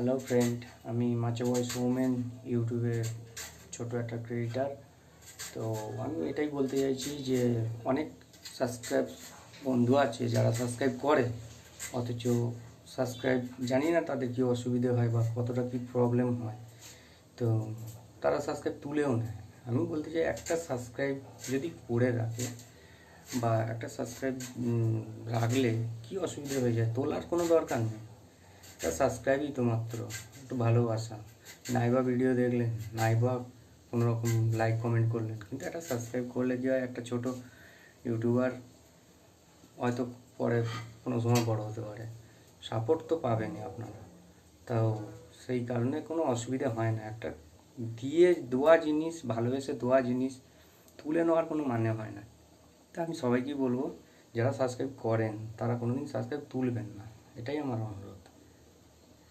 Hello friend, আমি মাচা বয় সৌমেন, ইউটিউবের ছোট একটা ক্রিয়েটার। তো আমি এটাই বলতে চাইছি যে অনেক সাবস্ক্রাইব বন্ধু আছে যারা সাবস্ক্রাইব করে, অথচ সাবস্ক্রাইব জানি না তাদের কী অসুবিধে হয় বা কতটা কী প্রবলেম হয়। তো তারা সাবস্ক্রাইব তুলেও নেয়। আমি বলতে চাই একটা সাবস্ক্রাইব যদি করে রাখে বা একটা সাবস্ক্রাইব রাখলে কী অসুবিধা হয়ে যায়, তোলার কোনো দরকার নেই। এটা সাবস্ক্রাইবই তো মাত্র একটু ভালোবাসা, নাইবা ভিডিও দেখলেন, নাইবা কোনো রকম লাইক কমেন্ট করলেন, কিন্তু একটা সাবস্ক্রাইব করলে কি হয়, একটা ছোট ইউটিউবার হয়তো পরে কোনো সময় বড় হতে পারে, সাপোর্ট তো পাবেনই আপনারা। তাও সেই কারণে কোনো অসুবিধা হয় না। একটা দিয়ে দেওয়া জিনিস, ভালোবেসে দেওয়া জিনিস তুলে নেওয়ার কোনো মানে হয় না। তা আমি সবাইকেই বলবো, যারা সাবস্ক্রাইব করেন তারা কোনো দিন সাবস্ক্রাইব তুলবেন না, এটাই আমার অনুরোধ।